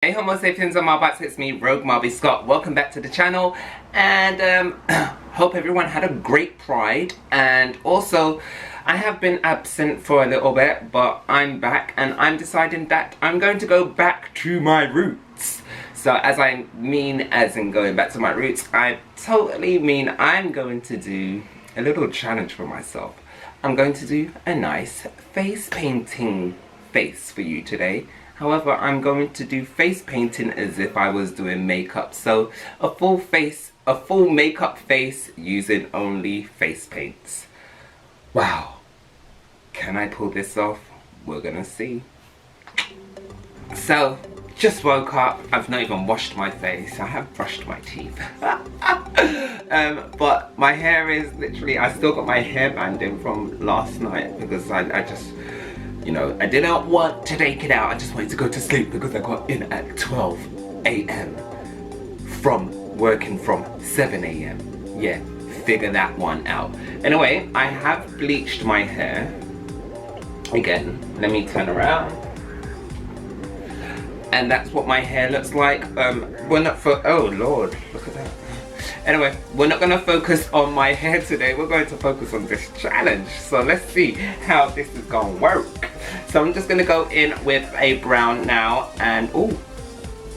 Hey homosapiens and Marbites, it's me, Rogue Marby Scott. Welcome back to the channel, and hope everyone had a great Pride. And also, I have been absent for a little bit, but I'm back, and I'm deciding that I'm going to go back to my roots. So as in going back to my roots, I totally mean I'm going to do a little challenge for myself. I'm going to do a nice face painting face for you today. However, I'm going to do face painting as if I was doing makeup. So a full makeup face using only face paints. Wow. Can I pull this off? We're gonna see. So, just woke up. I've not even washed my face. I have brushed my teeth. But my hair is literally, I still got my hairband in from last night because I just, you know, I didn't want to take it out. I just wanted to go to sleep because I got in at 12 a.m. from working from 7 a.m. Yeah, figure that one out. Anyway, I have bleached my hair. Again, let me turn around. And that's what my hair looks like. We're not oh Lord, look at that. Anyway, we're not going to focus on my hair today. We're going to focus on this challenge. So let's see how this is going to work. So I'm just going to go in with a brown now. And oh,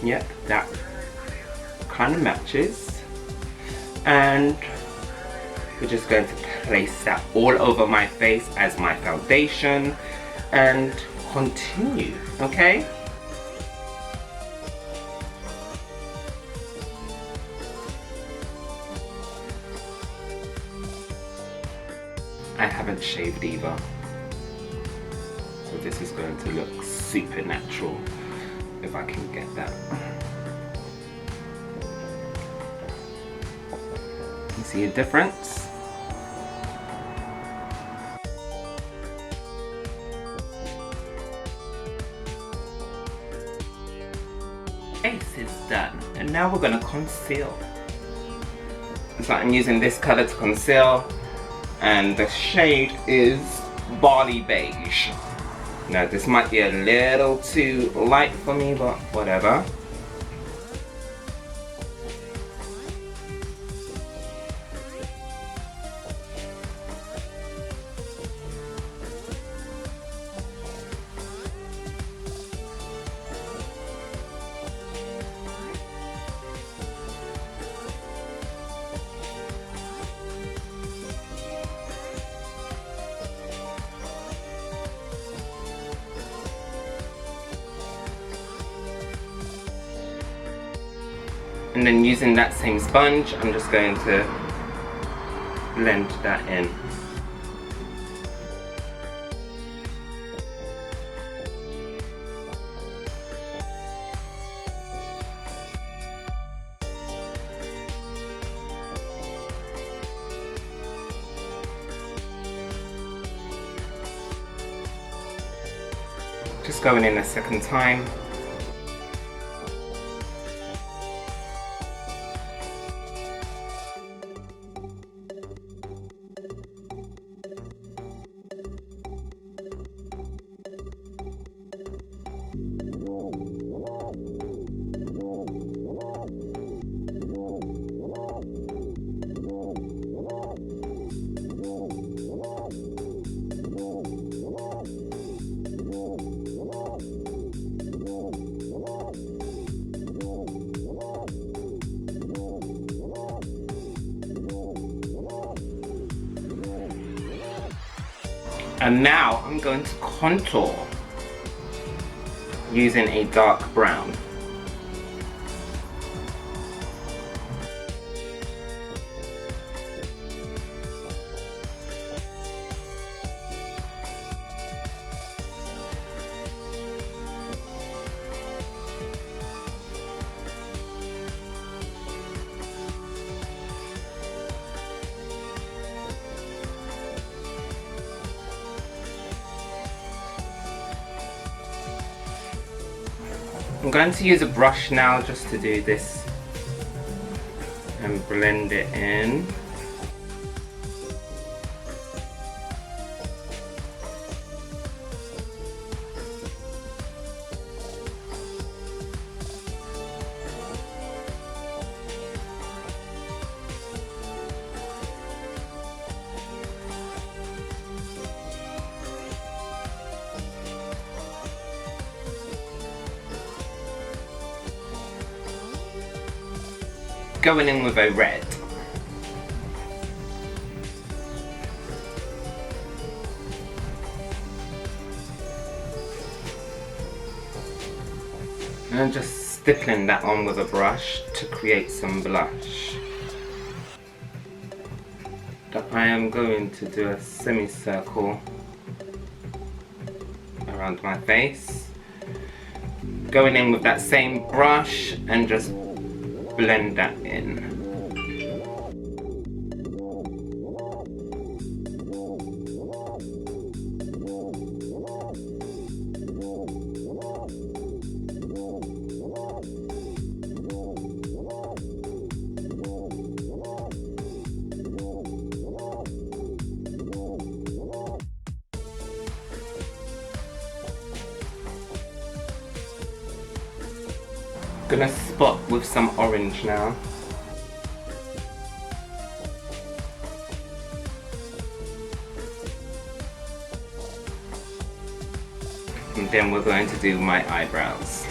yeah, that kind of matches. And we're just going to place that all over my face as my foundation. And continue, okay? I haven't shaved either, so this is going to look super natural if I can get that. You see a difference? Face is done, and now we're going to conceal. So I'm using this color to conceal. And the shade is Barley Beige. Now this might be a little too light for me, but whatever. And then using that same sponge, I'm just going to blend that in. Just going in a second time. And now I'm going to contour using a dark brown. I'm going to use a brush now just to do this and blend it in. going in with a red. And just stippling that on with a brush to create some blush. I am going to do a semicircle around my face. Going in with that same brush and just blend that in. Gonna spot with some orange now. And then we're going to do my eyebrows.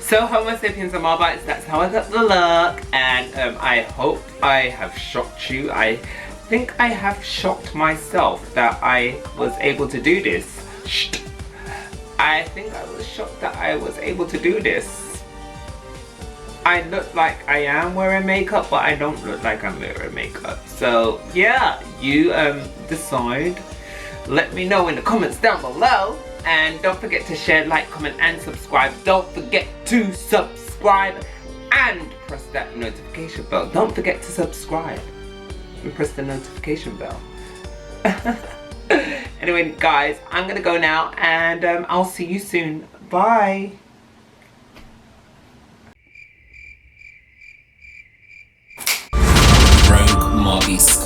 So Homo sapiens and Marbites, that's how I got the look, and I hope I have shocked you. I think I have shocked myself that I was able to do this. I think I was shocked that I was able to do this. I look like I am wearing makeup, but I don't look like I'm wearing makeup. So yeah, you decide. Let me know in the comments down below. And don't forget to share, like, comment and subscribe. Don't forget to subscribe and press that notification bell. Don't forget to subscribe and press the notification bell. Anyway guys, I'm gonna go now, and I'll see you soon. Bye. Rogue Marbies.